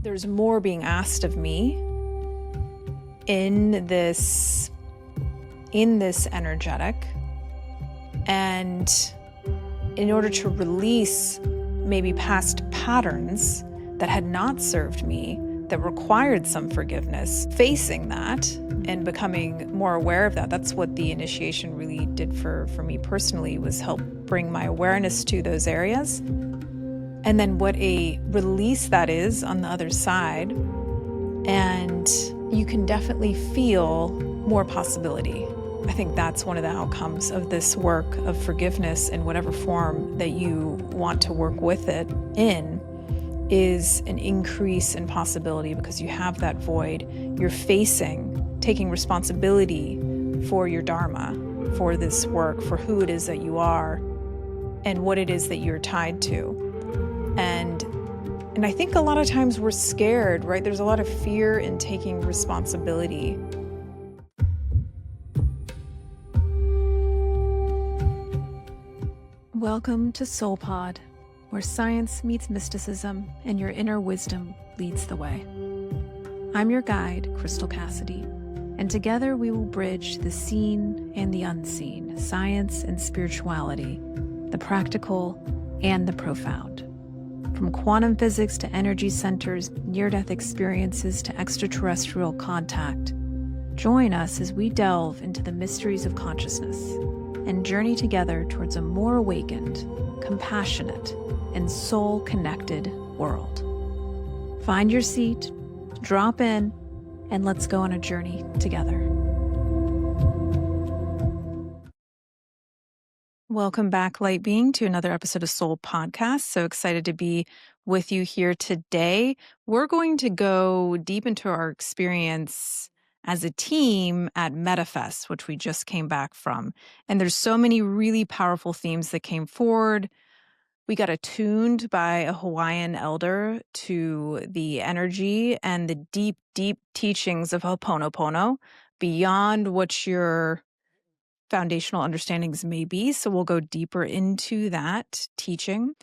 There's more being asked of me in this energetic. And in order to release maybe past patterns that had not served me, that required some forgiveness, facing that and becoming more aware of that. That's what the initiation really did for me personally, was help bring my awareness to those areas. And then what a release that is on the other side. And you can definitely feel more possibility. I think that's one of the outcomes of this work of forgiveness in whatever form that you want to work with it in, is an increase in possibility, because you have that void. You're taking responsibility for your dharma, for this work, for who it is that you are and what it is that you're tied to. And I think a lot of times we're scared, right? There's a lot of fear in taking responsibility. Welcome to SoulPod, where science meets mysticism and your inner wisdom leads the way. I'm your guide, Crystal Cassidy, and together we will bridge the seen and the unseen, science and spirituality, the practical and the profound. From quantum physics to energy centers, near-death experiences to extraterrestrial contact, join us as we delve into the mysteries of consciousness and journey together towards a more awakened, compassionate, and soul-connected world. Find your seat, drop in, and let's go on a journey together. Welcome back, Light Being, to another episode of Soul Podcast. So excited to be with you here today. We're going to go deep into our experience as a team at MetaFest, which we just came back from. And there's so many really powerful themes that came forward. We got attuned by a Hawaiian elder to the energy and the deep, deep teachings of oponopono beyond what your foundational understandings may be. So we'll go deeper into that teaching,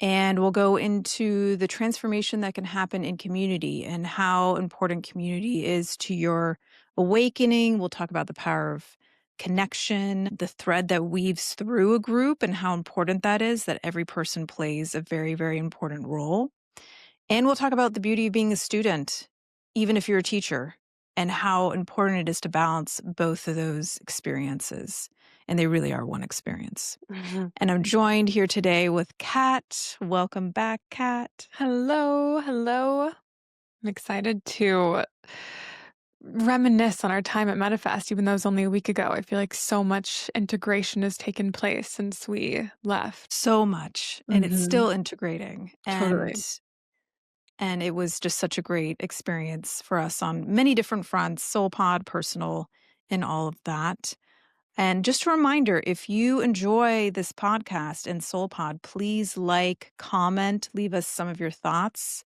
and we'll go into the transformation that can happen in community and how important community is to your awakening. We'll talk about the power of connection, the thread that weaves through a group, and how important that is, that every person plays a very, very important role. And we'll talk about the beauty of being a student, even if you're a teacher, and how important it is to balance both of those experiences. And they really are one experience. Mm-hmm. And I'm joined here today with Cat. Welcome back, Cat. Hello. I'm excited to reminisce on our time at MetaFest, even though it was only a week ago. I feel like so much integration has taken place since we left. So much. And it's still integrating. Totally. And it was just such a great experience for us on many different fronts, SoulPod, personal, and all of that. And just a reminder, if you enjoy this podcast and SoulPod, please like, comment, leave us some of your thoughts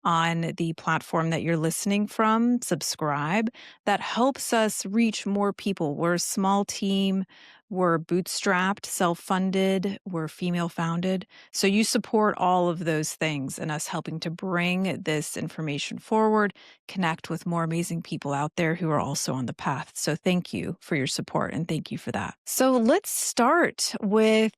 on the platform that you're listening from, subscribe. That helps us reach more people. We're a small team. We're bootstrapped, self-funded, we're female-founded. So you support all of those things and us helping to bring this information forward, connect with more amazing people out there who are also on the path. So thank you for your support, and thank you for that. So let's start with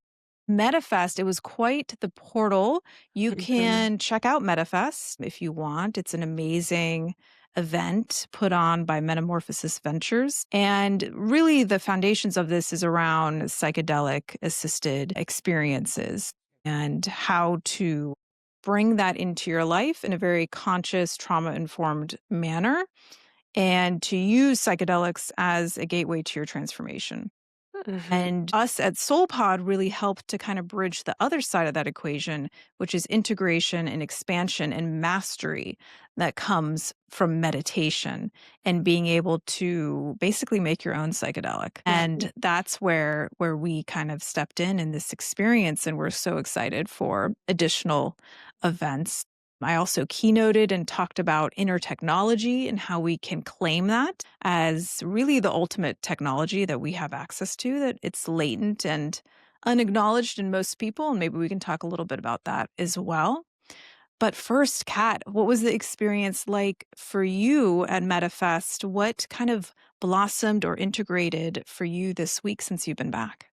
MetaFest. It was quite the portal. You can check out MetaFest if you want. It's an amazing event put on by Metamorphosis Ventures. And really the foundations of this is around psychedelic assisted experiences and how to bring that into your life in a very conscious, trauma-informed manner, and to use psychedelics as a gateway to your transformation. And us at SoulPod really helped to kind of bridge the other side of that equation, which is integration and expansion and mastery that comes from meditation and being able to basically make your own psychedelic. And that's where we kind of stepped in this experience, and we're so excited for additional events. I also keynoted and talked about inner technology and how we can claim that as really the ultimate technology that we have access to, that it's latent and unacknowledged in most people. And maybe we can talk a little bit about that as well. But first, Kat, what was the experience like for you at MetaFest? What kind of blossomed or integrated for you this week since you've been back?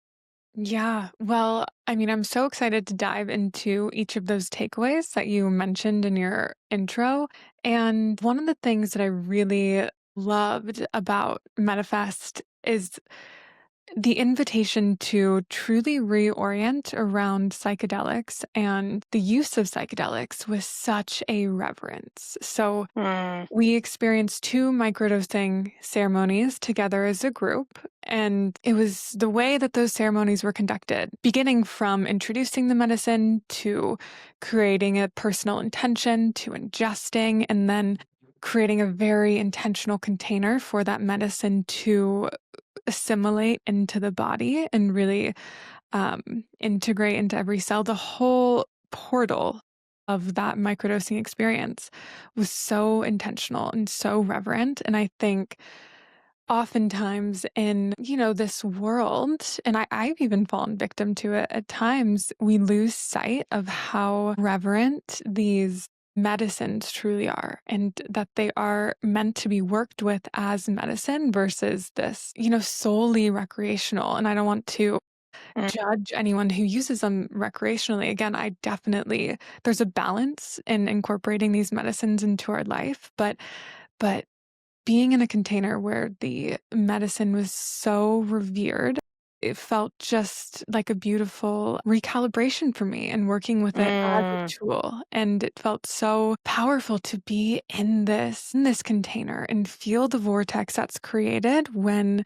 Yeah. Well, I mean, I'm so excited to dive into each of those takeaways that you mentioned in your intro. And one of the things that I really loved about MetaFest is the invitation to truly reorient around psychedelics and the use of psychedelics with such a reverence. So, Mm, we experienced two microdosing ceremonies together as a group, and it was the way that those ceremonies were conducted, beginning from introducing the medicine to creating a personal intention to ingesting, and then creating a very intentional container for that medicine to assimilate into the body and really integrate into every cell. The whole portal of that microdosing experience was so intentional and so reverent. And I think oftentimes in, this world, and I've even fallen victim to it at times, we lose sight of how reverent these medicines truly are and that they are meant to be worked with as medicine versus this, solely recreational. And I don't want to mm, judge anyone who uses them recreationally. Again, there's a balance in incorporating these medicines into our life, but being in a container where the medicine was so revered, it felt just like a beautiful recalibration for me and working with it as a mm, tool. And it felt so powerful to be in this container and feel the vortex that's created when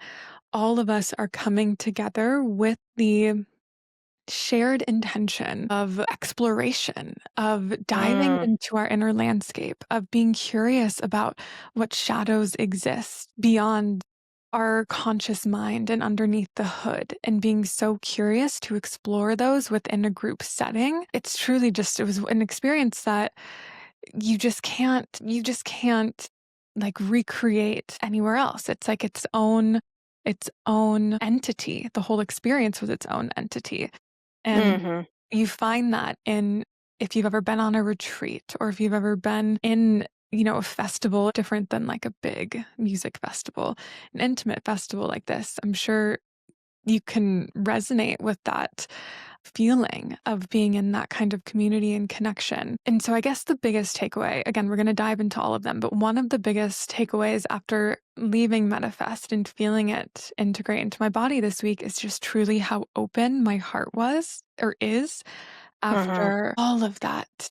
all of us are coming together with the shared intention of exploration, of diving mm, into our inner landscape, of being curious about what shadows exist beyond our conscious mind and underneath the hood, and being so curious to explore those within a group setting. It was an experience that you just can't like recreate anywhere else. It's like its own entity. The whole experience was its own entity. And mhm. you find that in if you've ever been on a retreat or if you've ever been in, a festival different than like a big music festival, an intimate festival like this. I'm sure you can resonate with that feeling of being in that kind of community and connection. And so I guess the biggest takeaway, again, we're going to dive into all of them, but one of the biggest takeaways after leaving Manifest and feeling it integrate into my body this week is just truly how open my heart was or is Mhm. after all of that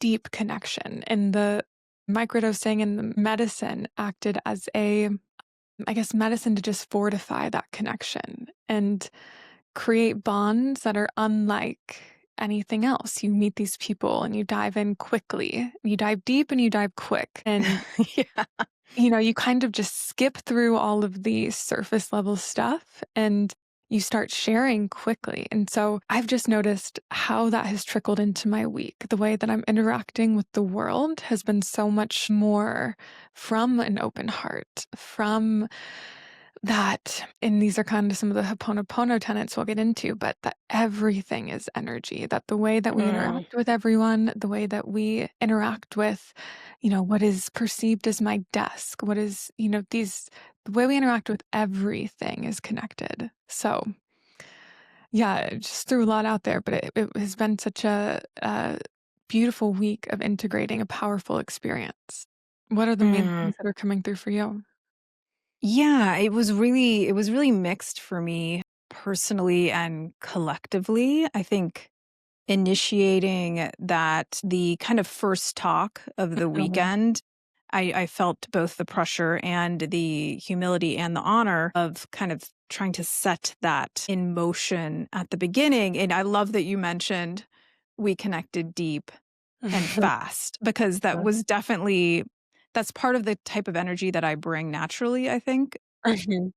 deep connection. And the microdosing and the medicine acted as I guess, medicine to just fortify that connection and create bonds that are unlike anything else. You meet these people and you dive in quickly. You dive deep and you dive quick. And, Yeah. you kind of just skip through all of the surface level stuff and you start sharing quickly. And so I've just noticed how that has trickled into my week. The way that I'm interacting with the world has been so much more from an open heart, from that, and these are kind of some of the Ho'oponopono tenets we'll get into, but that everything is energy, that the way that we Mm, interact with everyone, the way that we interact with, what is perceived as my desk, what is, the way we interact with everything is connected. So, yeah, it just threw a lot out there, but it has been such a beautiful week of integrating a powerful experience. What are the main mm. things that are coming through for you? Yeah, it was really mixed for me personally and collectively. I think initiating the kind of first talk of the Mhm. weekend, I felt both the pressure and the humility and the honor of kind of trying to set that in motion at the beginning. And I love that you mentioned we connected deep and fast because that was definitely that's part of the type of energy that I bring naturally, I think, Mhm.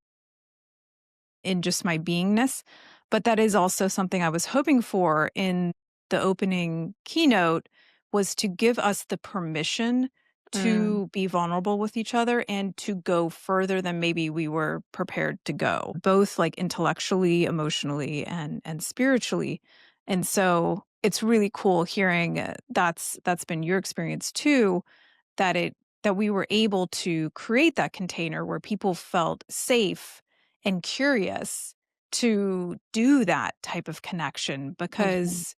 in just my beingness. But that is also something I was hoping for in the opening keynote was to give us the permission Mm. to be vulnerable with each other and to go further than maybe we were prepared to go, both like intellectually, emotionally, and spiritually. And so it's really cool hearing that's been your experience too, that it that we were able to create that container where people felt safe and curious to do that type of connection, Mhm. because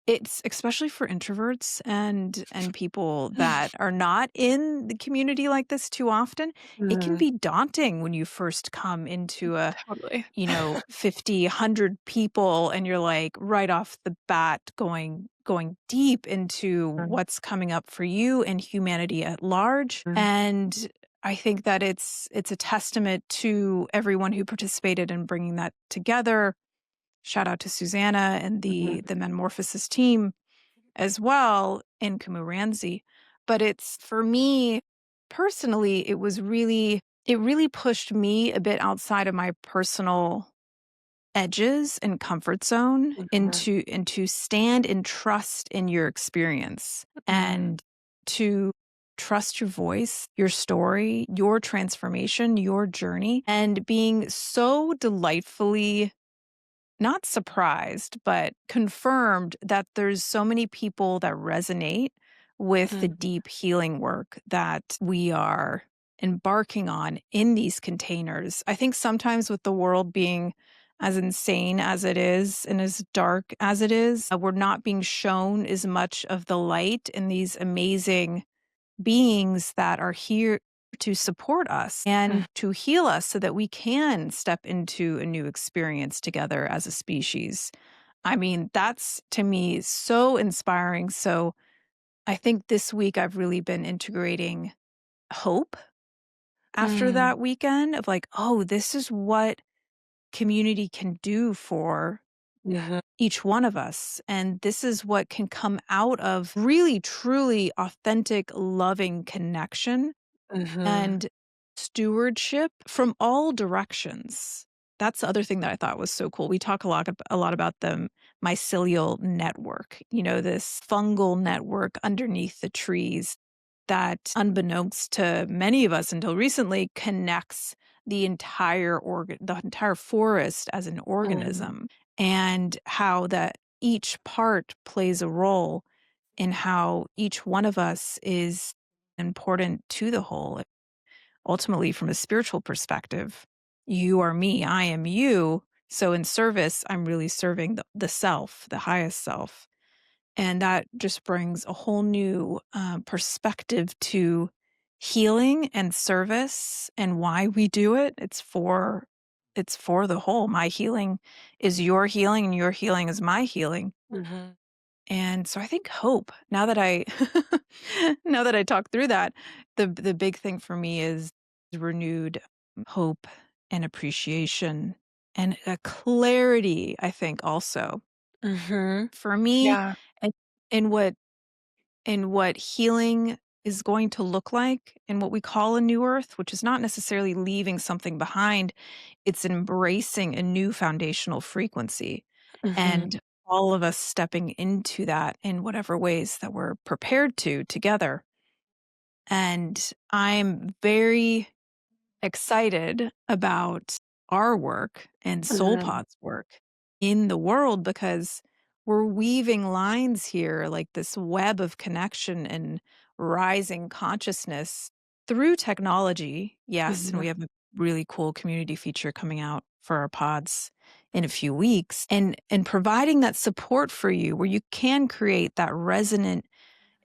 it's especially for introverts and people that are not in the community like this too often, it can Mhm. be daunting when you first come into a, Totally. 50, 100 people, and you're like right off the bat going deep into Mhm. what's coming up for you and humanity at large. And I think that it's a testament to everyone who participated in bringing that together. Shout out to Susanna and Mhm. the Metamorphosis team as well, and Camus Ramsey. But it's, for me personally, it really pushed me a bit outside of my personal edges and comfort zone, Mhm. and to stand and trust in your experience, Mhm. and to trust your voice, your story, your transformation, your journey, and being so delightfully not surprised, but confirmed that there's so many people that resonate with the Mhm. deep healing work that we are embarking on in these containers. I think sometimes with the world being as insane as it is and as dark as it is, we're not being shown as much of the light in these amazing beings that are here to support us and to heal us so that we can step into a new experience together as a species. I mean, that's to me so inspiring. So I think this week I've really been integrating hope after Mhm. that weekend of like, oh, this is what community can do for Mhm. each one of us. And this is what can come out of really, truly authentic, loving connection Mhm. and stewardship from all directions. That's the other thing that I thought was so cool. We talk a lot about the mycelial network, this fungal network underneath the trees that, unbeknownst to many of us until recently, connects the entire forest as an Mhm. organism, and how that each part plays a role in how each one of us is important to the whole. Ultimately, from a spiritual perspective, you are me, I am you. So in service, I'm really serving the self, the highest self. And that just brings a whole new perspective to healing and service and why we do it. It's for the whole. My healing is your healing, and your healing is my healing. Mhm. And so I think hope, now that I now that I talk through that, the big thing for me is renewed hope and appreciation and a clarity, I think also. Mhm. For me, Yeah. and in what healing is going to look like in what we call a new earth, which is not necessarily leaving something behind, it's embracing a new foundational frequency, Mhm. and all of us stepping into that in whatever ways that we're prepared to together. And I'm very excited about our work and Mhm. SoulPod's work in the world, because we're weaving lines here, like this web of connection and rising consciousness through technology. Yes, and Mhm. we have a really cool community feature coming out for our pods in a few weeks, and providing that support for you where you can create that resonant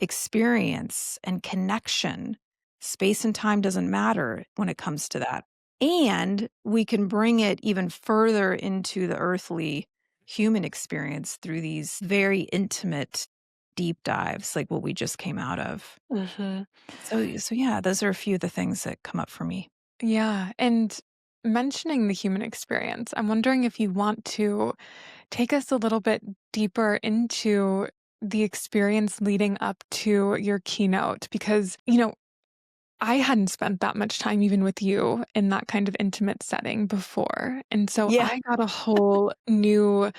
experience and connection. Space and time doesn't matter when it comes to that. And we can bring it even further into the earthly human experience through these very intimate deep dives like what we just came out of. Mhm. So yeah, those are a few of the things that come up for me. Yeah, and mentioning the human experience, I'm wondering if you want to take us a little bit deeper into the experience leading up to your keynote because, I hadn't spent that much time even with you in that kind of intimate setting before. And so Yeah. I got a whole new,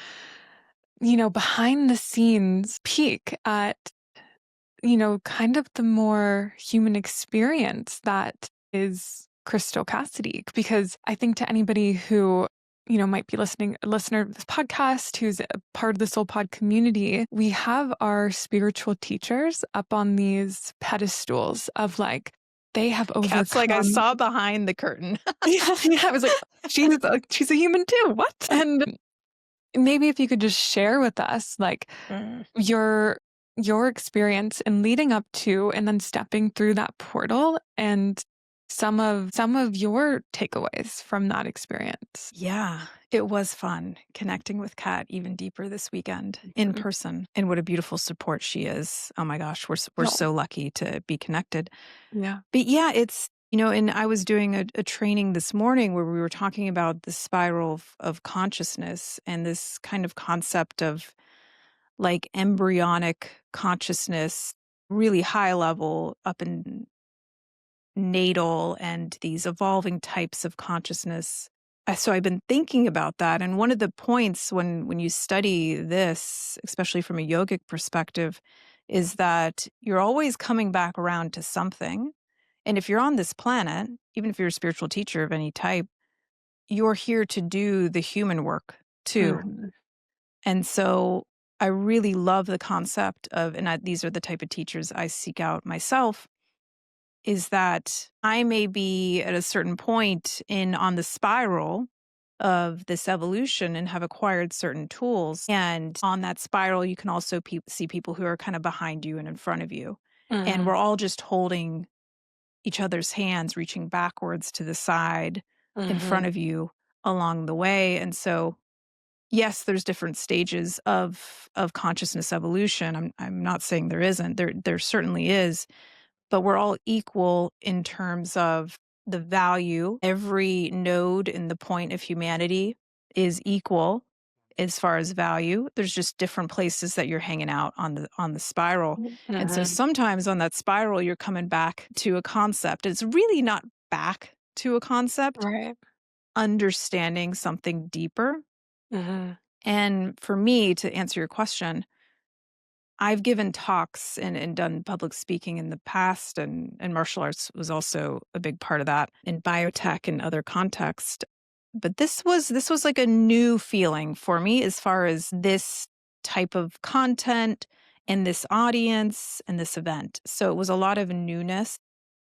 behind the scenes peek at, kind of the more human experience that is Crystal Cassidy. Because I think to anybody who might be a listener of this podcast who's a part of the SoulPod community, we have our spiritual teachers up on these pedestals of like, they have Cat's like, I overcome. saw behind the curtain. Yeah, I was like, she's a human too. What? And maybe if you could just share with us like Mm. your experience in leading up to and then stepping through that portal and some of your takeaways from that experience. Yeah, it was fun connecting with Kat even deeper this weekend in Mhm. person. And what a beautiful support she is. Oh my gosh, we're Oh, so lucky to be connected. yeah. But yeah, it's, and I was doing a training this morning where we were talking about the spiral of consciousness and this kind of concept of like embryonic consciousness, really high level up in natal and these evolving types of consciousness. So I've been thinking about that. And one of the points when you study this, especially from a yogic perspective, is that you're always coming back around to something. And if you're on this planet, even if you're a spiritual teacher of any type, you're here to do the human work too. Mhm. And so I really love the concept of, and these are the type of teachers I seek out myself, is that I may be at a certain point on the spiral of this evolution and have acquired certain tools. And on that spiral, you can also see people who are kind of behind you and in front of you. And we're Mhm. all just holding each other's hands, reaching backwards to the side in front Mhm. of you along the way. And so, yes, there's different stages of consciousness evolution. I'm not saying there isn't. There certainly is, but we're all equal in terms of the value. Every node in the point of humanity is equal as far as value. There's just different places that you're hanging out on the spiral. And so Mhm. sometimes on that spiral you're coming back to a concept. It's really not back to a concept, Right. understanding something deeper. Mhm. And for me, to answer your question, I've given talks and done public speaking in the past, and martial arts was also a big part of that in biotech and other contexts. But this was like a new feeling for me as far as this type of content and this audience and this event. So it was a lot of newness,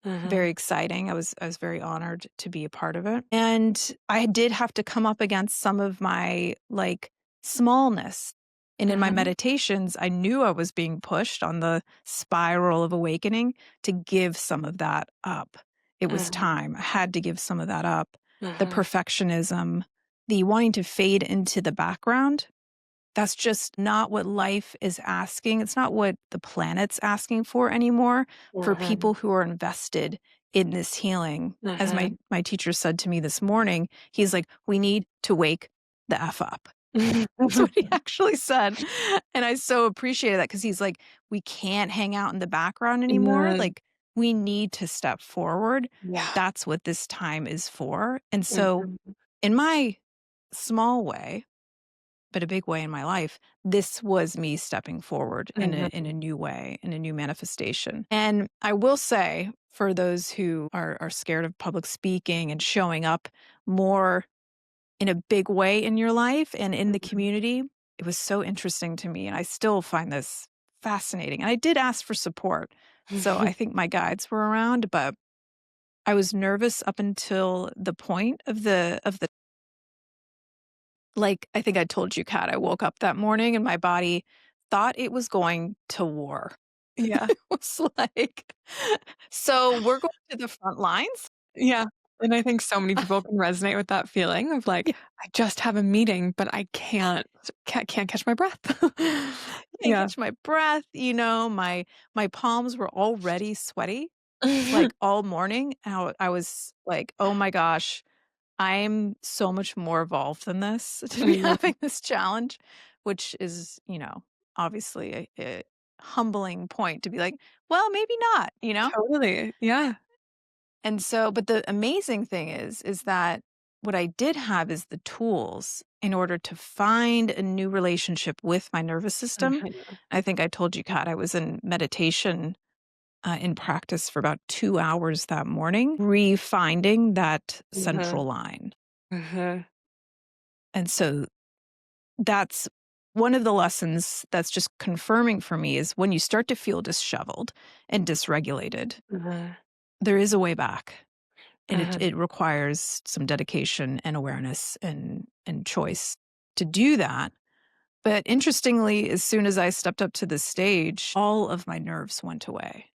very Mhm. exciting. I was very honored to be a part of it. And I did have to come up against some of my like smallness. And in my Mhm. meditations, I knew I was being pushed on the spiral of awakening to give some of that up. It was Mhm. time. I had to give some of that up. The Mhm. perfectionism, the wanting to fade into the background, that's just not what life is asking. It's not what the planet's asking for anymore for people Mhm. who are invested in this healing. As my teacher said to me this morning, he's like, "We need to wake the F up." That's what he actually said. And I so appreciated that because he's like, "We can't hang out in the background anymore. Mhm. Like, we need to step forward. Yeah. That's what this time is for." And so, Mhm. in my small way, but a big way in my life, this was me stepping forward in a Mhm. new way, in a new manifestation. And I will say, for those who are scared of public speaking and showing up more in a big way in your life and in the Mhm. community, it was so interesting to me. And I still find this fascinating. And I did ask for support. So I think my guides were around, but I was nervous up until the point of the like, I think I told you, Kat, I woke up that morning and my body thought it was going to war. Yeah. It was like, so we're going to the front lines. Yeah, and I think so many people can resonate with that feeling of like, Yeah, I just have a meeting, but I can't catch my breath. can't Yeah. catch my breath. My palms were already sweaty, like all morning. I was like, oh my gosh, I'm so much more evolved than this to be Mhm. having this challenge, which is, obviously a humbling point to be like, well, maybe not. Totally, yeah. And so, but the amazing thing is that what I did have is the tools in order to find a new relationship with my nervous system. Mhm. I think I told you, Kat, I was in meditation in practice for about 2 hours that morning, refinding that central Mhm. line. Mhm. And so that's one of the lessons that's just confirming for me is when you start to feel disheveled and dysregulated, Mhm. there is a way back. And it, Mhm. it requires some dedication and awareness and choice to do that. But interestingly, as soon as I stepped up to the stage, all of my nerves went away.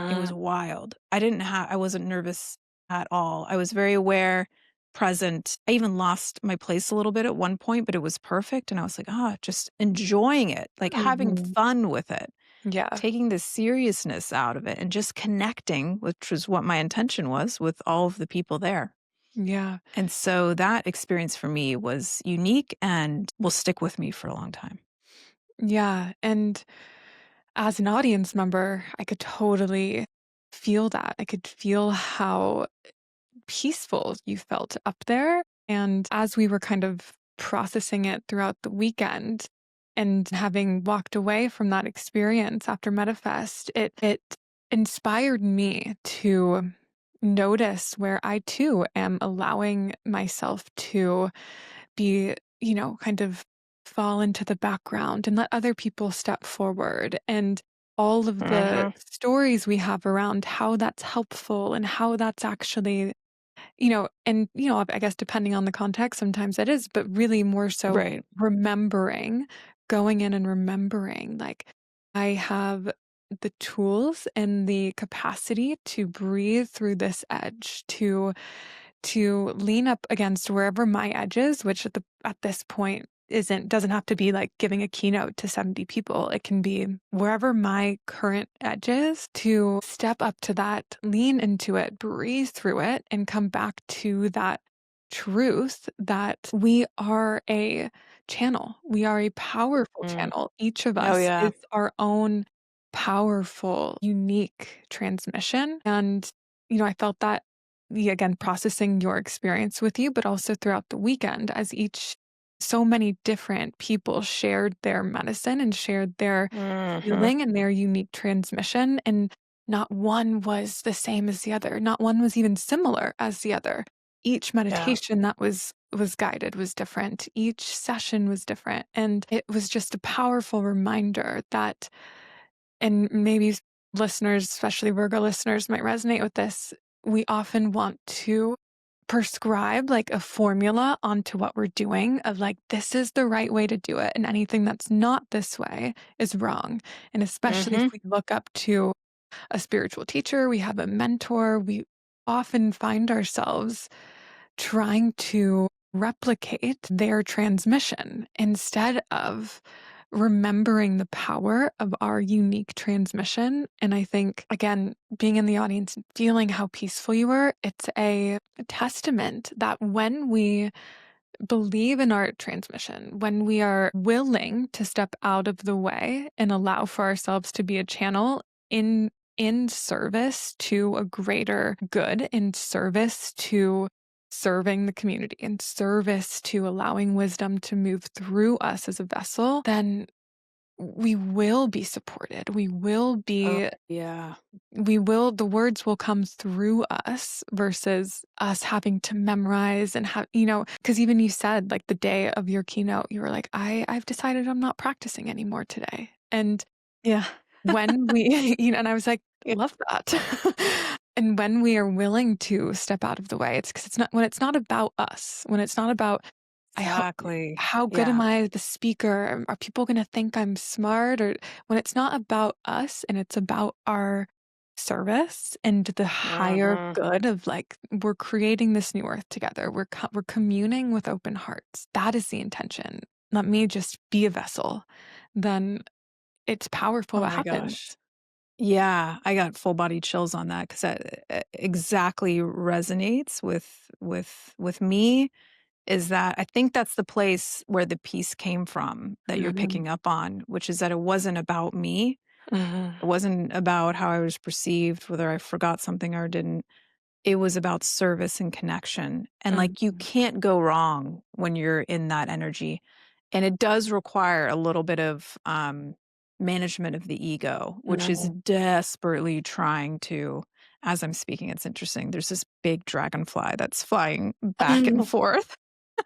It was Mhm. wild. I wasn't nervous at all. I was very aware, present. I even lost my place a little bit at one point, but it was perfect. And I was like, just enjoying it, like having Mhm. fun with it, Yeah. taking the seriousness out of it and just connecting, which was what my intention was with all of the people there. Yeah. And so that experience for me was unique and will stick with me for a long time. Yeah. And as an audience member, I could totally feel that. I could feel how peaceful you felt up there. And as we were kind of processing it throughout the weekend and having walked away from that experience after MetaFest, it inspired me to notice where I too am allowing myself to be, kind of fall into the background and let other people step forward. And all of the Mhm. stories we have around how that's helpful and how that's actually, I guess depending on the context, sometimes it is, but really more so Right. remembering, going in and remembering, like, I have the tools and the capacity to breathe through this edge, to lean up against wherever my edge is, which at this point doesn't have to be like giving a keynote to 70 people. It can be wherever my current edge is, to step up to that, lean into it, breathe through it, and come back to that truth that we are a channel. We are a powerful Mm. channel. Each of Oh, us yeah. is our own powerful, unique transmission. And, I felt that, yeah, again, processing your experience with you, but also throughout the weekend as so many different people shared their medicine and shared their Mhm. healing and their unique transmission. And not one was the same as the other. Not one was even similar as the other. Each Yeah. meditation that was guided was different. Each session was different. And it was just a powerful reminder that, and maybe listeners, especially Virgo listeners, might resonate with this. We often want to prescribe like a formula onto what we're doing of like, this is the right way to do it. And anything that's not this way is wrong. And especially if Mhm. we look up to a spiritual teacher, we have a mentor, we often find ourselves trying to replicate their transmission instead of remembering the power of our unique transmission. And I think, again, being in the audience and feeling how peaceful you were, it's a testament that when we believe in our transmission, when we are willing to step out of the way and allow for ourselves to be a channel in service to a greater good, in service to serving the community, in service to allowing wisdom to move through us as a vessel, then we will be supported. Oh, yeah. The words will come through us versus us having to memorize and have, because even you said like the day of your keynote, you were like, I've decided I'm not practicing anymore today. And Yeah. when we, and I was like, Yeah. love that. And when we are willing to step out of the way, it's because when it's not about us, when it's not about, I hope, Exactly. how good am Yeah. I, the speaker? Are people going to think I'm smart? Or when it's not about us and it's about our service and the higher Mhm. good of like, we're creating this new earth together. We're communing with open hearts. That is the intention. Let me just be a vessel. Then it's powerful Oh what my gosh. happens. Yeah, I got full body chills on that 'cause that exactly resonates with me. Is that I think that's the place where the peace came from that you're Mhm, picking up on, which is that it wasn't about me. mhm, It wasn't about how I was perceived, whether I forgot something or didn't. It was about service and connection. And like you mhm, can't go wrong when you're in that energy. And it does require a little bit of management of the ego, which is mhm. desperately trying to, as I'm speaking, it's interesting. There's this big dragonfly that's flying back and forth.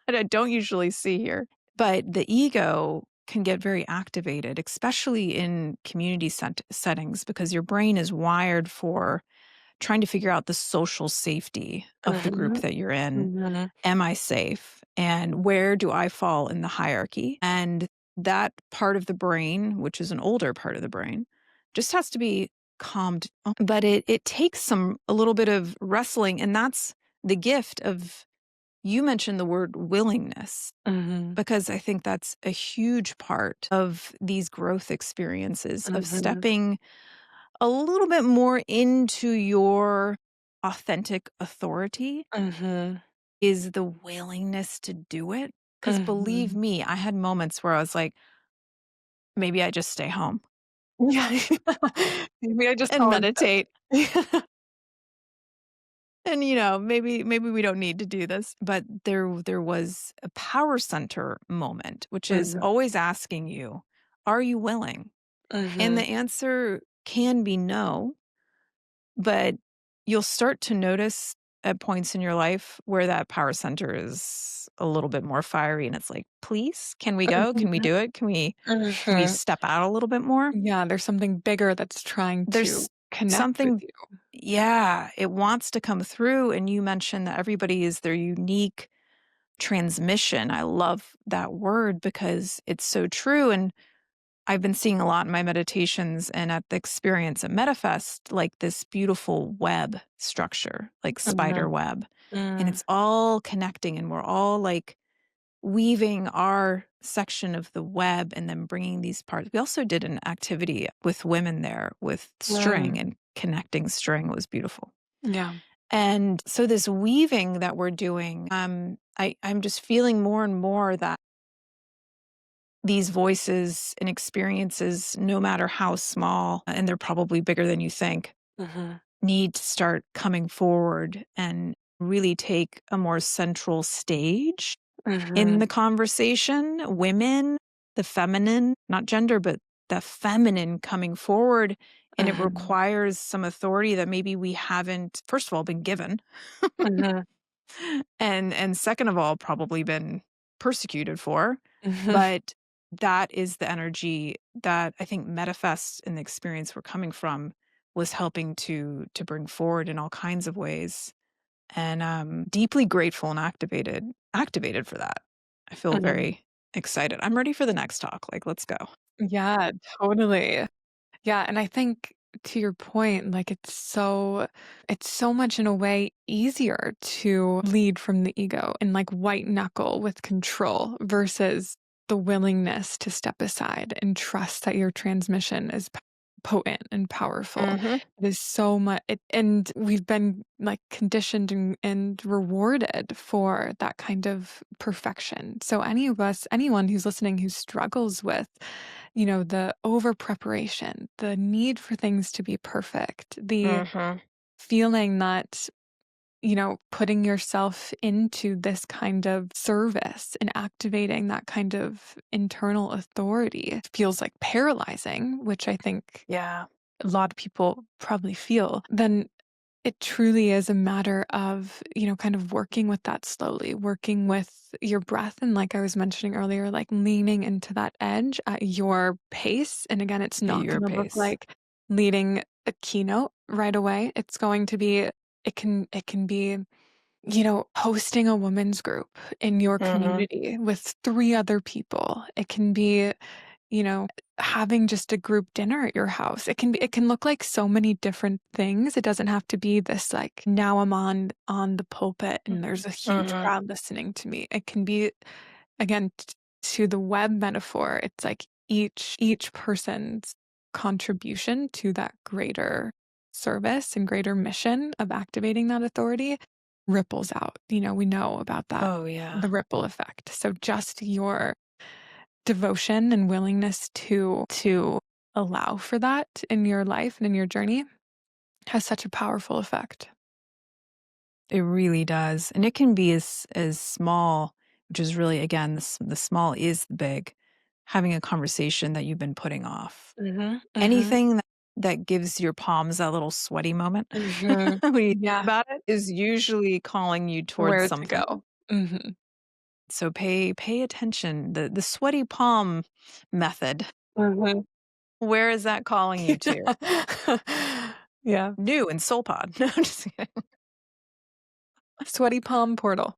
that I don't usually see here. But the ego can get very activated, especially in community settings, because your brain is wired for trying to figure out the social safety of the group Mhm, that you're in. mhm, Am I safe? And where do I fall in the hierarchy? And that part of the brain, which is an older part of the brain, just has to be calmed. But it takes a little bit of wrestling. And that's the gift of, you mentioned the word willingness, mhm, because I think that's a huge part of these growth experiences of mhm, stepping a little bit more into your authentic authority mhm, is the willingness to do it. Because believe mhm. me, I had moments where I was like, maybe I just stay home Yeah. Maybe I just and call in meditate. sick. And maybe we don't need to do this, but there was a power center moment, which is Mhm, always asking you, are you willing? And the mhm, answer can be no, but you'll start to notice at points in your life where that power center is a little bit more fiery and it's like, "Please, can we go? Can we mhm, do it? Can we mhm. step out a little bit more?" Yeah, there's something bigger that's trying to There's connect with something, you. yeah, it wants to come through, and you mentioned that everybody is their unique transmission. I love that word because it's so true, and I've been seeing a lot in my meditations and at the experience at MetaFest, like this beautiful web structure, like spider Mhm, web. And mm, it's all connecting, and we're all like weaving our section of the web and then bringing these parts. We also did an activity with women there with string mm, and connecting string. It was beautiful. yeah, And so this weaving that we're doing, I'm just feeling more and more that these voices and experiences, no matter how small, and they're probably bigger than you think, mhm, need to start coming forward and really take a more central stage in mhm, the conversation. Women, the feminine, not gender, but the feminine coming forward. And it mhm, requires some authority that maybe we haven't, first of all, been given. mhm, And second of all, probably been persecuted for. mhm, But that is the energy that I think MetaFest and the experience we're coming from was helping to bring forward in all kinds of ways. And deeply grateful and activated for that. I feel mhm. very excited. I'm ready for the next talk. Like, let's go. Yeah, totally. Yeah, and I think to your point, like it's so much in a way easier to lead from the ego and like white knuckle with control versus the willingness to step aside and trust that your transmission is potent and powerful. Mhm. It is so much and we've been like conditioned and rewarded for that kind of perfection. So any of us, anyone who's listening who struggles with the over preparation, the need for things to be perfect, the Mhm. feeling that, putting yourself into this kind of service and activating that kind of internal authority feels like paralyzing, which I think Yeah. a lot of people probably feel, then it truly is a matter of, kind of working with that slowly, working with your breath. And like I was mentioning earlier, like leaning into that edge at your pace. And again, it's At not your going to look pace. like leading a keynote right away. It's going to be, it can be, hosting a women's group in your Mhm. community with three other people. It can be, you know, having just a group dinner at your house. It can look like so many different things. It doesn't have to be this like now I'm on the pulpit and there's a huge Mhm. crowd listening to me. It can be again to the web metaphor. It's like each person's contribution to that greater service and greater mission of activating that authority ripples out. We know about that, Oh, yeah. the ripple effect. So just your devotion and willingness to allow for that in your life and in your journey has such a powerful effect. It really does, and it can be as small, which is really, again, the small is the big, having a conversation that you've been putting off. Mhm, mhm, Anything that gives your palms that little sweaty moment mhm. when you think Yeah, about it is usually calling you towards where to something. go. Mhm, So pay attention. The sweaty palm method. Mhm. Where is that calling you to? Yeah. New in SoulPod. No, I'm just kidding. Sweaty palm portal.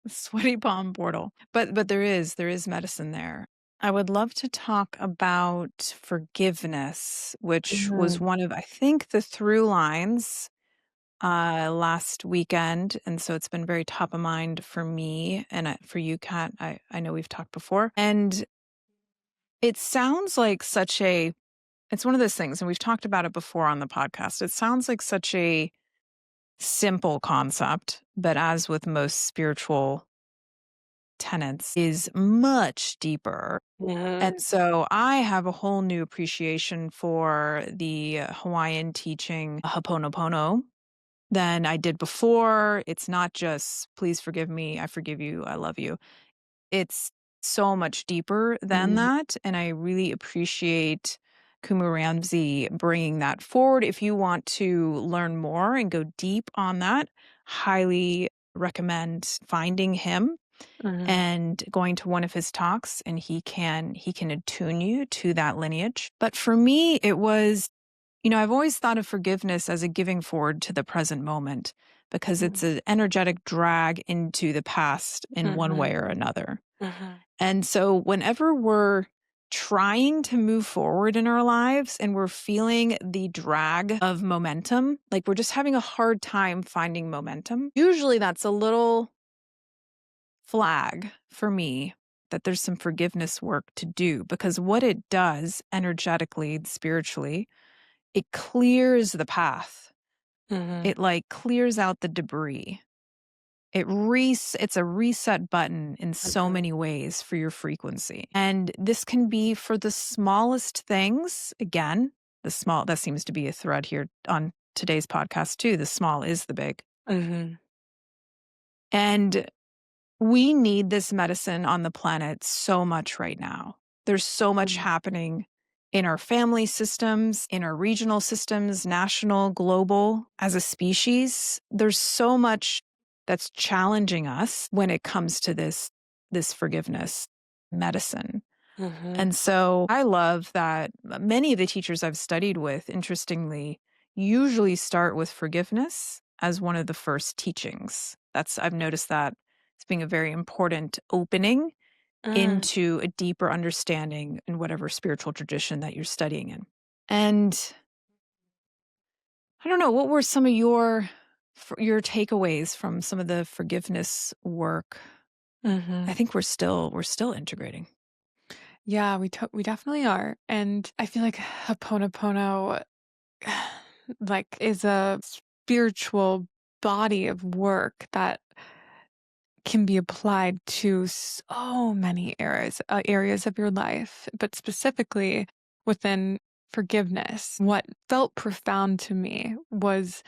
Sweaty palm portal. But there is medicine there. I would love to talk about forgiveness, which was Mhm. one of, I think, the through lines last weekend. And so it's been very top of mind for me and for you, Kat. I know we've talked before. And it sounds like it's one of those things, and we've talked about it before on the podcast. It sounds like such a simple concept, but as with most spiritual tenets, is much deeper. Mhm. And so I have a whole new appreciation for the Hawaiian teaching oponopono than I did before. It's not just, please forgive me, I forgive you, I love you. It's so much deeper than Mhm. that. And I really appreciate Kumu Ramsey bringing that forward. If you want to learn more and go deep on that, highly recommend finding him Mhm. and going to one of his talks, and he can attune you to that lineage. But for me, it was, I've always thought of forgiveness as a giving forward to the present moment because it's Mhm. an energetic drag into the past in one way Mhm. or another. Mhm. And so whenever we're trying to move forward in our lives and we're feeling the drag of momentum, like we're just having a hard time finding momentum, usually that's a little flag for me that there's some forgiveness work to do, because what it does energetically and spiritually, it clears the path. Mhm. It like clears out the debris. It's a reset button in so Mhm. many ways for your frequency. And this can be for the smallest things. Again, that seems to be a thread here on today's podcast too. The small is the big. Mhm. And we need this medicine on the planet so much right now. There's so much Mhm. happening in our family systems, in our regional systems, national, global, as a species. There's so much that's challenging us when it comes to this forgiveness medicine. Mhm. And so I love that many of the teachers I've studied with, interestingly, usually start with forgiveness as one of the first teachings. I've noticed that as being a very important opening Mm. into a deeper understanding in whatever spiritual tradition that you're studying in. And I don't know, what were some of your takeaways from some of the forgiveness work? I Mhm. think we're still integrating. Yeah, we definitely are, and I feel like Ho'oponopono, like, is a spiritual body of work that can be applied to so many areas of your life, but specifically within forgiveness. What felt profound to me was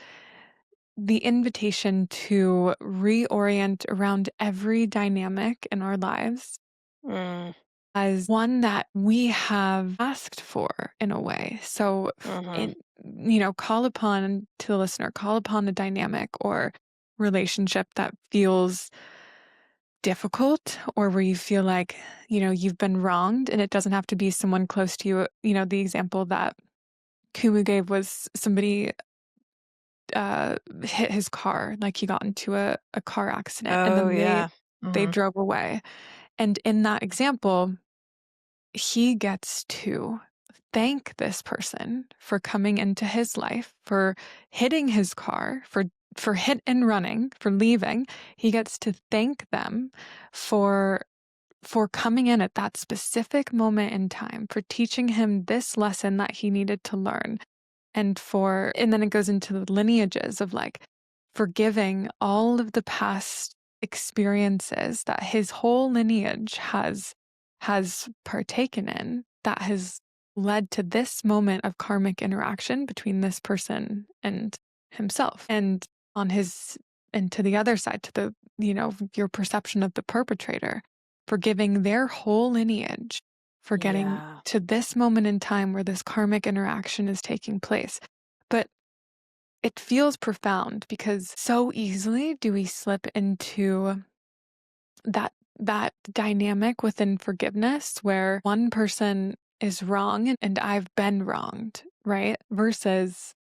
the invitation to reorient around every dynamic in our lives Mm, as one that we have asked for in a way. So, mhm. in, call upon to the listener, call upon a dynamic or relationship that feels difficult or where you feel like, you've been wronged, and it doesn't have to be someone close to you. The example that Kumu gave was somebody hit his car, like he got into a car accident and Oh, then yeah. they Mhm. drove away. And in that example, he gets to thank this person for coming into his life, for hitting his car, for hit and running, for leaving. He gets to thank them for coming in at that specific moment in time, for teaching him this lesson that he needed to learn. And then it goes into the lineages of like forgiving all of the past experiences that his whole lineage has partaken in, that has led to this moment of karmic interaction between this person and himself. And to the other side, to your perception of the perpetrator, forgiving their whole lineage for getting Yeah. to this moment in time where this karmic interaction is taking place. But it feels profound because so easily do we slip into that that dynamic within forgiveness where one person is wrong and I've been wronged, right? Versus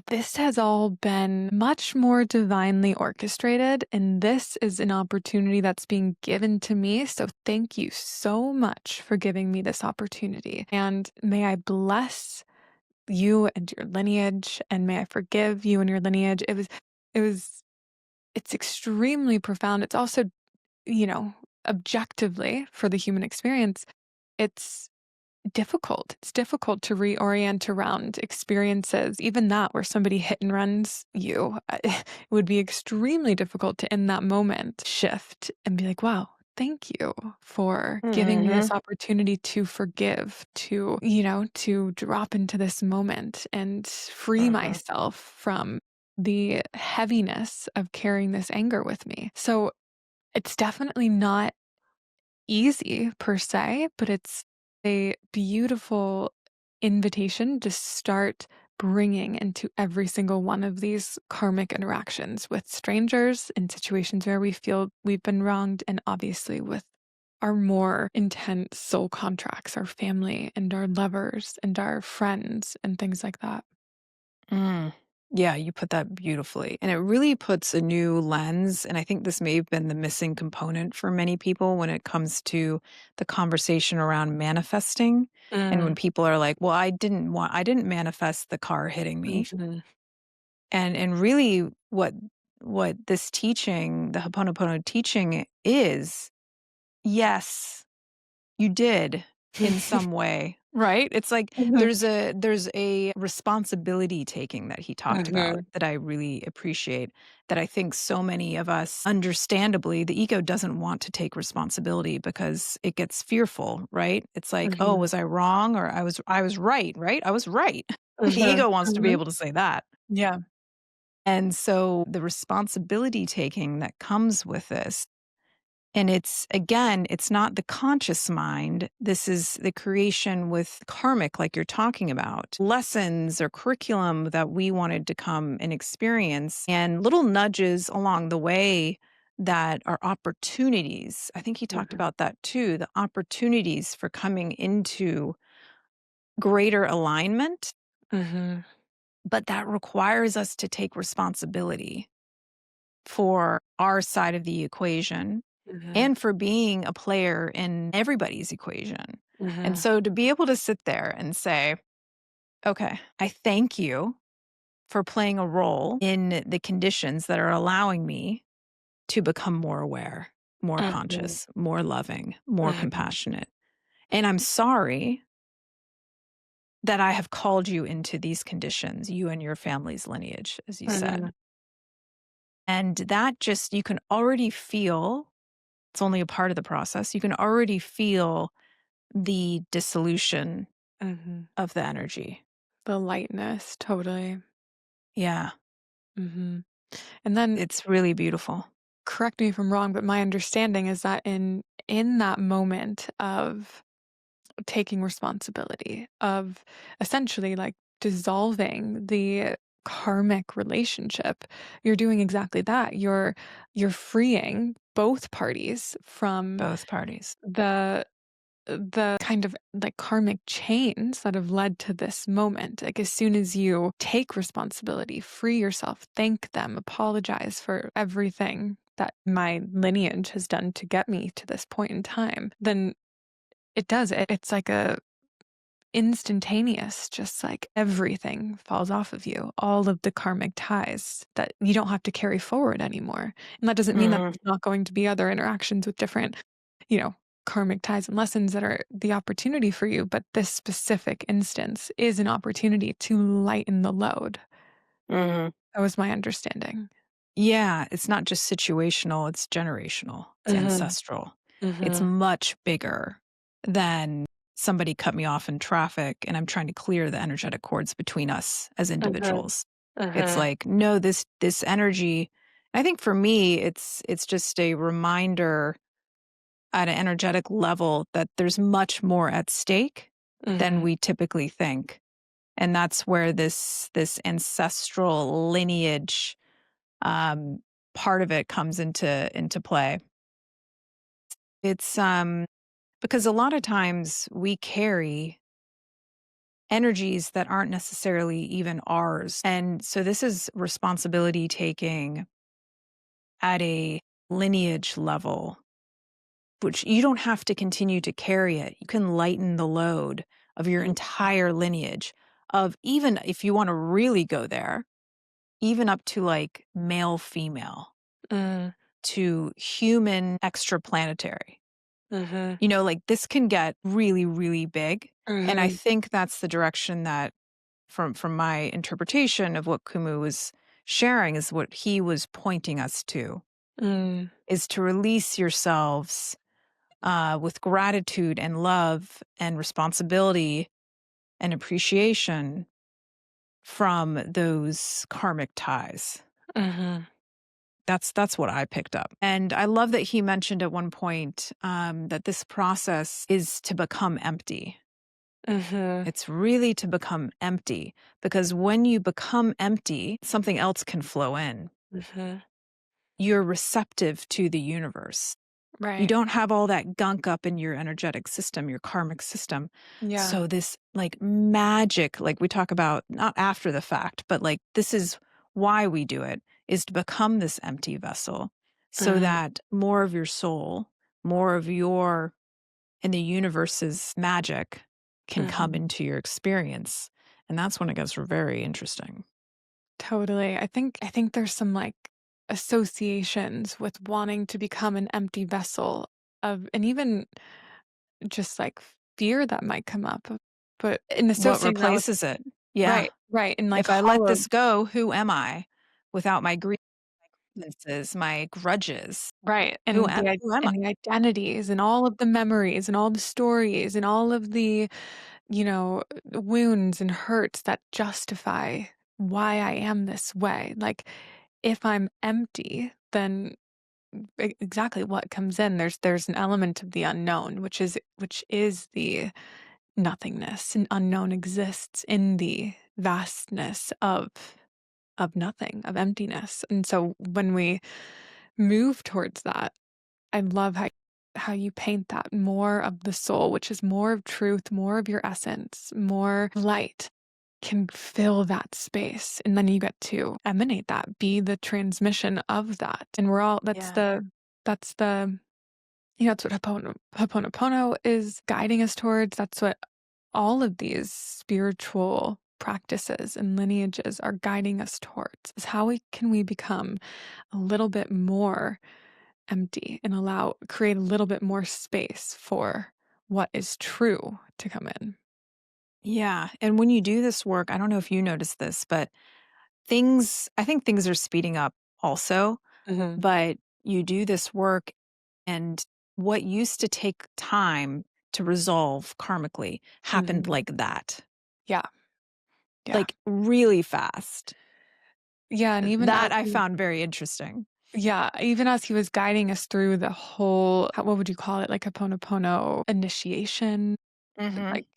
this has all been much more divinely orchestrated, and this is an opportunity that's being given to me. So, thank you so much for giving me this opportunity. And may I bless you and your lineage, and may I forgive you and your lineage. It was, it's extremely profound. It's also, you know, objectively for the human experience, it's difficult. It's difficult to reorient around experiences, even that where somebody hit and runs you. It would be extremely difficult to, in that moment, shift and be like, wow, thank you for giving me Mhm. this opportunity to forgive, to, to drop into this moment and free Mhm. myself from the heaviness of carrying this anger with me. So it's definitely not easy per se, but it's a beautiful invitation to start bringing into every single one of these karmic interactions with strangers in situations where we feel we've been wronged, and obviously with our more intense soul contracts, our family and our lovers and our friends and things like that. Mm. Yeah, you put that beautifully. And it really puts a new lens. And I think this may have been the missing component for many people when it comes to the conversation around manifesting. And when Mm, people are like, well, I didn't manifest the car hitting me. mhm, And really what this teaching, the Ho'oponopono teaching is, yes, you did in some way, right? It's like mhm, there's a responsibility taking that he talked about mhm, that I really appreciate, that I think so many of us, understandably, the ego doesn't want to take responsibility because it gets fearful, right? It's like, "Oh, mhm, was I wrong?" or I was right, right? I was right." The mhm, ego wants to be mhm. able to say that. Yeah. And so the responsibility taking that comes with this, and it's again, it's not the conscious mind. This is the creation with karmic, like you're talking about, lessons or curriculum that we wanted to come and experience, and little nudges along the way that are opportunities. I think he talked Mhm, about that too, the opportunities for coming into greater alignment, mhm, but that requires us to take responsibility for our side of the equation mhm, and for being a player in everybody's equation. And mhm. so to be able to sit there and say, okay, I thank you for playing a role in the conditions that are allowing me to become more aware, more Mhm, conscious, more loving, more mhm, compassionate. And I'm sorry that I have called you into these conditions, you and your family's lineage, as you said. mhm, And that just, you can already feel, it's only a part of the process. You can already feel the dissolution mhm. of the energy. The lightness, totally. Yeah, Mhm. And then it's really beautiful. correct me if I'm wrong, but my understanding is that in that moment of taking responsibility, of essentially like dissolving the karmic relationship, you're doing exactly that. You're freeing both parties from Both parties. the kind of like karmic chains that have led to this moment. Like, as soon as you take responsibility, free yourself, thank them, apologize for everything that my lineage has done to get me to this point in time, then it's like a instantaneous, just like everything falls off of you, all of the karmic ties that you don't have to carry forward anymore. And that doesn't mean that Mhm, there's not going to be other interactions with different, you know, karmic ties and lessons that are the opportunity for you. But this specific instance is an opportunity to lighten the load. mhm. That was my understanding. Yeah, it's not just situational, it's generational, it's Mhm, ancestral. It's mhm, much bigger than somebody cut me off in traffic and I'm trying to clear the energetic cords between us as mhm, individuals. It's mhm, like, no, this energy, I think for me it's just a reminder at an energetic level that there's much more at stake than mhm, we typically think. And that's where this ancestral lineage um, part of it comes into play. It's because a lot of times we carry energies that aren't necessarily even ours. And so this is responsibility taking at a lineage level, which you don't have to continue to carry it. You can lighten the load of your entire lineage, of even if you want to really go there, even up to like male, female, Mm, to human, extraplanetary. mhm, Like this can get really, really big. And I mhm, think that's the direction that from my interpretation of what Kumu was sharing is what he was pointing us to, mm, is to release yourselves with gratitude and love and responsibility and appreciation from those karmic ties. mhm, That's what I picked up. And I love that he mentioned at one point that this process is to become empty. mhm, It's really to become empty, because when you become empty, something else can flow in. mhm. You're receptive to the universe. You Right. don't have all that gunk up in your energetic system, your karmic system. Yeah. So this like magic, like we talk about not after the fact, but like this is why we do it, is to become this empty vessel so Mhm, that more of your soul, more of your and the universe's magic can come mhm. into your experience. And that's when it gets very interesting. Totally. I think there's some, like, associations with wanting to become an empty vessel of and even just, like, fear that might come up, but in What associating that with replaces it? Yeah. right, right, and, like, If I let hollow this go, who am I without my grievances, my grudges? right, Who am I? and the identities and all of the memories and all the stories and all of the, wounds and hurts that justify why I am this way. Like, if I'm empty, then exactly what comes in, there's an element of the unknown, which is the nothingness. And unknown exists in the vastness of nothing, of emptiness. And so when we move towards that, I love how you paint that more of the soul, which is more of truth, more of your essence, more light can fill that space. And then you get to emanate that, be the transmission of that. And we're all Yeah. that's the that's what Hoponopono is guiding us towards. That's what all of these spiritual practices and lineages are guiding us towards, is how can we become a little bit more empty and create a little bit more space for what is true to come in. Yeah. And when you do this work, I don't know if you notice this, but I think things are speeding up also, Mhm, but you do this work and what used to take time to resolve karmically happened mhm. like that, Yeah, yeah. like really fast. Yeah, and even That as I he found very interesting. yeah, even as he was guiding us through the whole what would you call it? Like Ho'oponopono initiation, Hmm. like,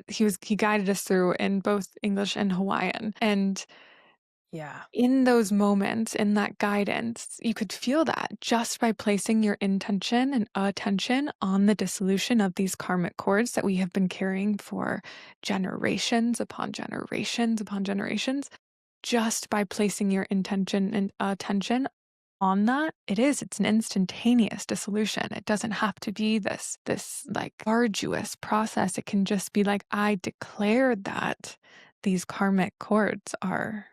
he guided us through in both English and Hawaiian, and Yeah. in those moments, in that guidance, you could feel that just by placing your intention and attention on the dissolution of these karmic cords that we have been carrying for generations upon generations upon generations. Just by placing your intention and attention on that, it's an instantaneous dissolution. It doesn't have to be this like arduous process. It can just be like, I declare that these karmic cords are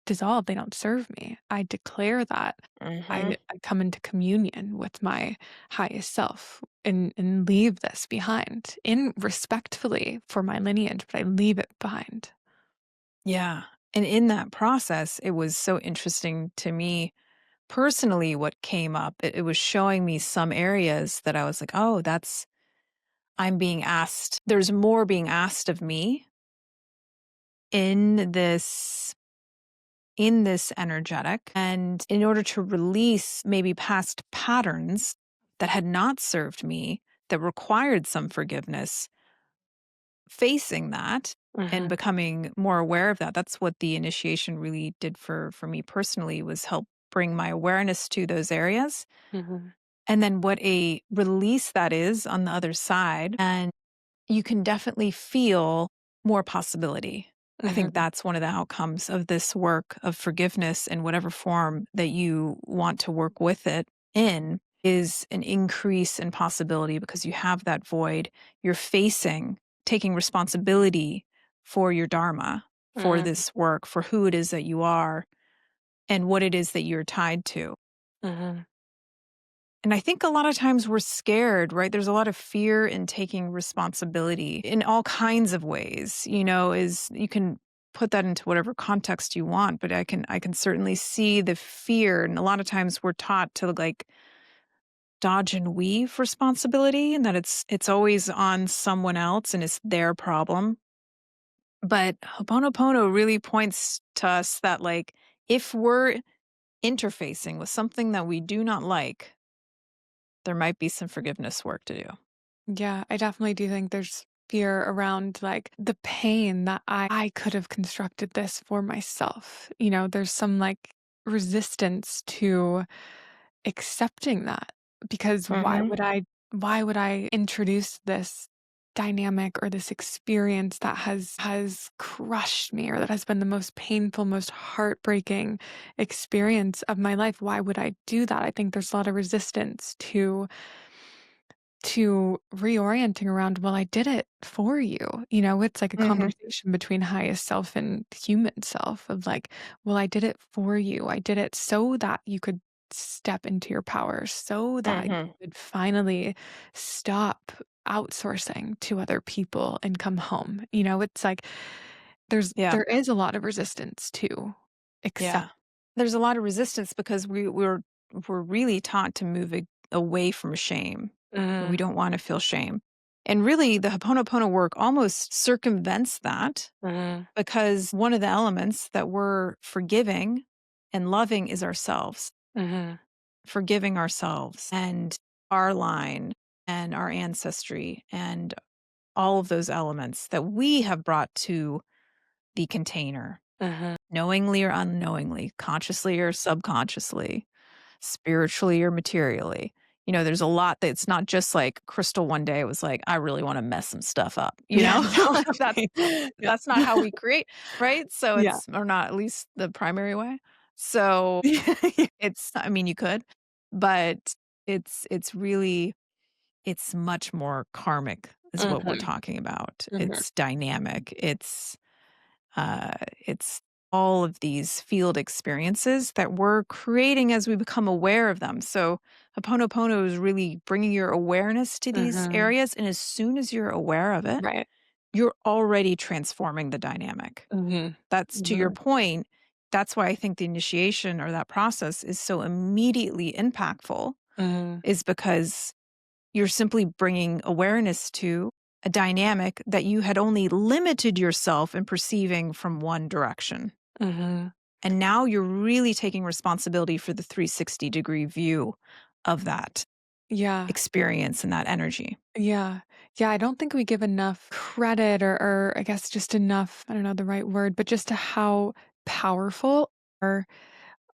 dissolved. They don't serve me. I declare that Hmm. I come into communion with my highest self and leave this behind in respectfully for my lineage, but I leave it behind. Yeah. And in that process, it was so interesting to me personally what came up. It was showing me some areas that I was like, oh, I'm being asked, there's more being asked of me in this energetic, and in order to release maybe past patterns that had not served me, that required some forgiveness, facing that and Mhm, becoming more aware of that. That's what the initiation really did for me personally, was help bring my awareness to those areas mhm, and then what a release that is on the other side. And you can definitely feel more possibility. I think Mhm. that's one of the outcomes of this work of forgiveness in whatever form that you want to work with it in is an increase in possibility because you have that void. You're facing, taking responsibility for your dharma, for Mhm. this work, for who it is that you are and what it is that you're tied to. Mhm. And I think a lot of times we're scared, right? There's a lot of fear in taking responsibility in all kinds of ways, is you can put that into whatever context you want, but I can certainly see the fear. And a lot of times we're taught to like dodge and weave responsibility and that it's always on someone else and it's their problem. But Ho'oponopono really points to us that like if we're interfacing with something that we do not like, there might be some forgiveness work to do. Yeah, I definitely do think there's fear around like the pain that I could have constructed this for myself. There's some like resistance to accepting that because Mhm. why would I introduce this dynamic or this experience that has crushed me or that has been the most painful, most heartbreaking experience of my life? Why would I do that? I think there's a lot of resistance to reorienting around, well, I did it for you. It's like a Mhm. conversation between highest self and human self of like, well, I did it for you. I did it so that you could step into your power, so that you Mhm. could finally stop outsourcing to other people and come home. It's like Yeah. there is a lot of resistance to accept. Yeah. There's a lot of resistance because we're really taught to move away from shame. We Mhm, don't want to feel shame. And really the Ho'oponopono work almost circumvents that mhm, because one of the elements that we're forgiving and loving is ourselves. mhm, Forgiving ourselves and our line and our ancestry and all of those elements that we have brought to the container, mhm. knowingly or unknowingly, consciously or subconsciously, spiritually or materially. There's a lot that's not just like Crystal one day was like, I really want to mess some stuff up, Yeah, Like that's totally. Yeah. that's not how we create, right? So Yeah. it's or not at least the primary way. So I mean you could, but it's really it's much more karmic is what we're Mhm, talking about. mhm, It's dynamic. It's all of these field experiences that we're creating as we become aware of them. So Ho'oponopono is really bringing your awareness to these mhm. areas, and as soon as you're aware of it, Right. you're already transforming the dynamic. Mhm. That's to your Mhm. point. That's why I think the initiation or that process is so immediately impactful, Mhm. is because you're simply bringing awareness to a dynamic that you had only limited yourself in perceiving from one direction. Mhm. And now you're really taking responsibility for the 360-degree view of that Yeah. experience and that energy. Yeah. Yeah, I don't think we give enough credit or I guess just enough, I don't know the right word, but just to how powerful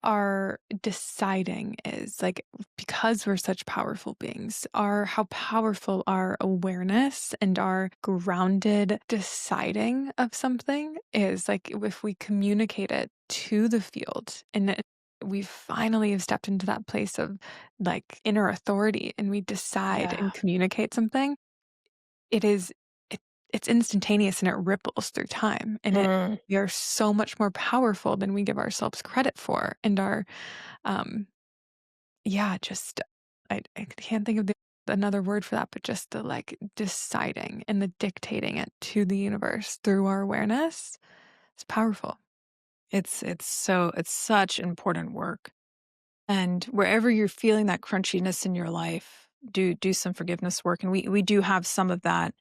our deciding is like because we're such powerful beings our how powerful our awareness and our grounded deciding of something is like if we communicate it to the field and we finally have stepped into that place of like inner authority and we decide Yeah. and communicate something it is it, it's instantaneous and it ripples through time and Mm. we are so much more powerful than we give ourselves credit for and our um, yeah, just I can't think of another word for that, but just the like deciding and the dictating it to the universe through our awareness. It's powerful. It's such important work. And wherever you're feeling that crunchiness in your life, do some forgiveness work. And we do have some of that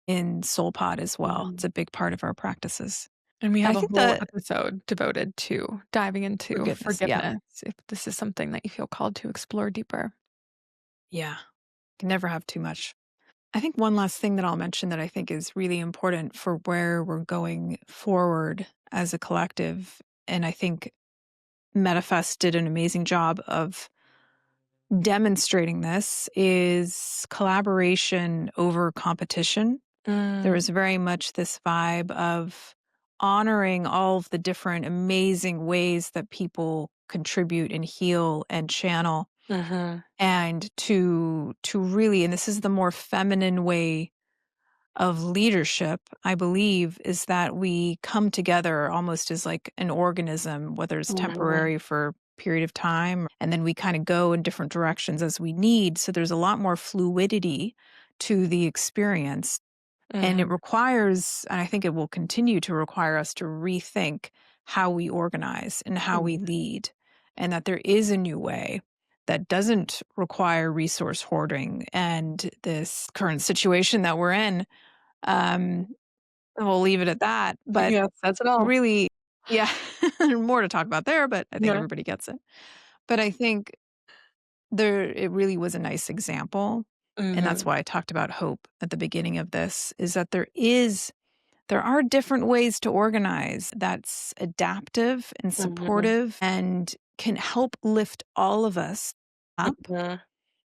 in SoulPod as well. It's Mhm. a big part of our practices. And we And I have a think whole that episode devoted to diving into forgiveness, yeah. forgiveness if this is something that you feel called to explore deeper. Yeah. Can never have too much. I think one last thing that I'll mention that I think is really important for where we're going forward as a collective, and I think MetaFest did an amazing job of demonstrating this is collaboration over competition. There Mm, was very much this vibe of honoring all of the different amazing ways that people contribute and heal and channel, mhm, and to really, and this is the more feminine way of leadership, I believe, is that we come together almost as like an organism, whether it's mhm, temporary for a period of time, and then we kind of go in different directions as we need. So there's a lot more fluidity to the experience. And it mhm, requires, and I think it will continue to require us to rethink how we organize and how we mhm, lead, and that there is a new way that doesn't require resource hoarding and this current situation that we're in. um, we'll leave it at that, but yeah, that's it all. really, yeah, more to talk about there, but I think Yeah, everybody gets it. But I think there it really was a nice example, and that's mhm, why I talked about hope at the beginning of this, is that there are different ways to organize that's adaptive and mhm, supportive and can help lift all of us up mhm,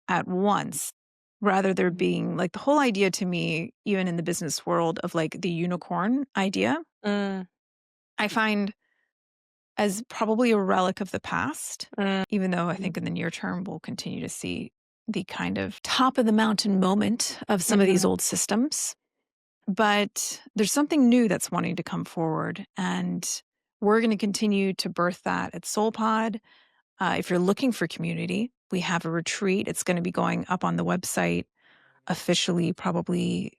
at once, rather there being like the whole idea to me, even in the business world, of like the unicorn idea, mm, I find as probably a relic of the past, mm, even though I mhm, think in the near term we'll continue to see the kind of top of the mountain moment of some of these mhm, old systems. But there's something new that's wanting to come forward, and we're going to continue to birth that at SoulPod. If you're looking for community, we have a retreat. It's going to be going up on the website officially probably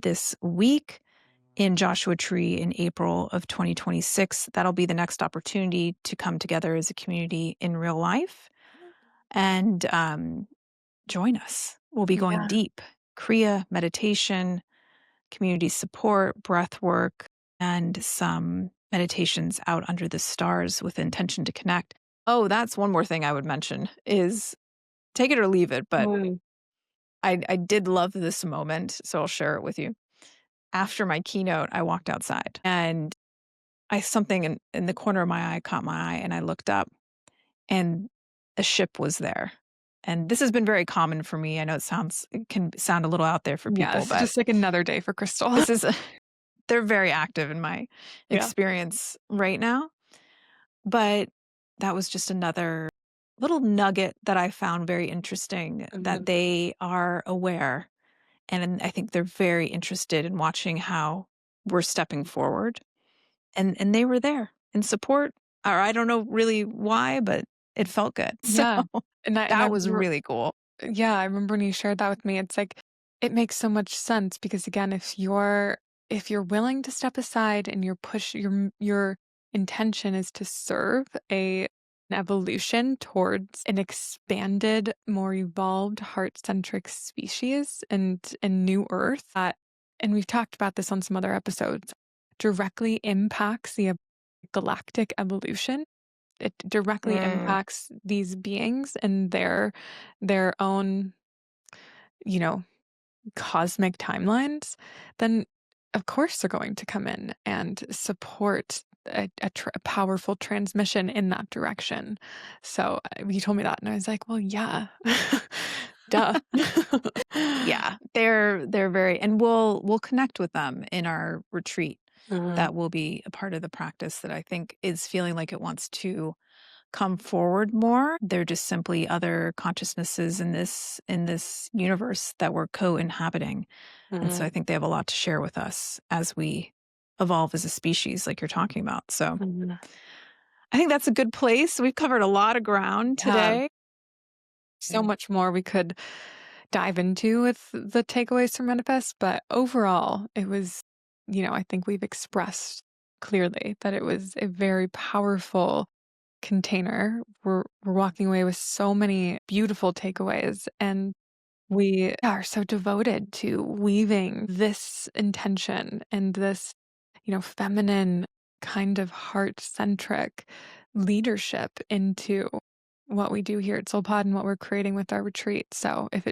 this week in Joshua Tree in April of 2026. That'll be the next opportunity to come together as a community in real life and join us. We'll be going yeah, deep, Kriya, meditation, community support, breath work, and some meditations out under the stars with intention to connect. Oh, that's one more thing I would mention is take it or leave it, but mm, I did love this moment, so I'll share it with you. After my keynote, I walked outside and I something in the corner of my eye caught my eye, and I looked up and a ship was there. And this has been very common for me. I know it can sound a little out there for yeah, people, this is but just like another day for Crystal. this is they're very active in my Yeah, experience right now. But that was just another little nugget that I found very interesting, that mhm, they are aware. And I think they're very interested in watching how we're stepping forward. And they were there in support. Or I don't know really why, but it felt good. So yeah, and I that was remember really cool. yeah, I remember when you shared that with me, it's like it makes so much sense because again, if you're willing to step aside and your intention is to serve an evolution towards an expanded, more evolved, heart-centric species and new earth that and we've talked about this on some other episodes, directly impacts the galactic evolution. It directly Mm, impacts these beings and their own, you know, cosmic timelines, then of course they're going to come in and support a powerful transmission in that direction. So you told me that, and I was like, well, yeah, duh. yeah, they're very, and we'll connect with them in our retreat. Mhm, That will be a part of the practice that I think is feeling like it wants to come forward more. They're just simply other consciousnesses in this universe that we're co-inhabiting. And so I mhm, think they have a lot to share with us as we evolve as a species, like you're talking about. So mhm. I think that's a good place. We've covered a lot of ground Yeah, today. so much more we could dive into with the takeaways from Manifest, but overall, it was, I think we've expressed clearly that it was a very powerful container. We're walking away with so many beautiful takeaways, and we are so devoted to weaving this intention and this, feminine kind of heart-centric leadership into what we do here at SoulPod and what we're creating with our retreat. So if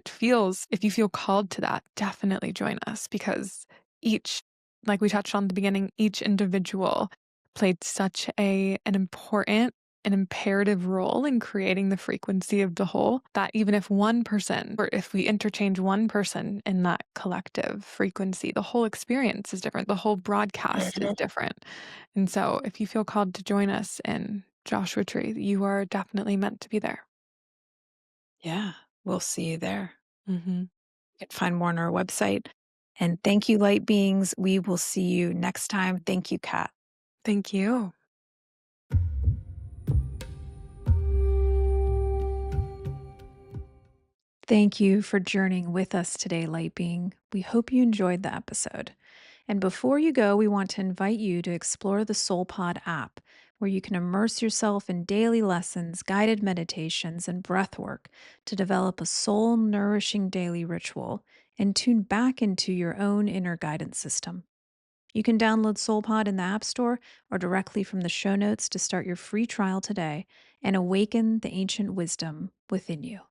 you feel called to that, definitely join us because each, like we touched on at the beginning, each individual played such an important an imperative role in creating the frequency of the whole, that even if one person, or if we interchange one person in that collective frequency, the whole experience is different. The whole broadcast is Mhm. different. And so if you feel called to join us in Joshua Tree, you are definitely meant to be there. Yeah, we'll see you there. Hmm. You can find more on our website. And thank you, light beings. We will see you next time. Thank you, Kat. Thank you. Thank you for journeying with us today, light being. We hope you enjoyed the episode. And before you go, we want to invite you to explore the SoulPod app, where you can immerse yourself in daily lessons, guided meditations, and breath work to develop a soul nourishing daily ritual and tune back into your own inner guidance system. You can download SoulPod in the App Store or directly from the show notes to start your free trial today and awaken the ancient wisdom within you.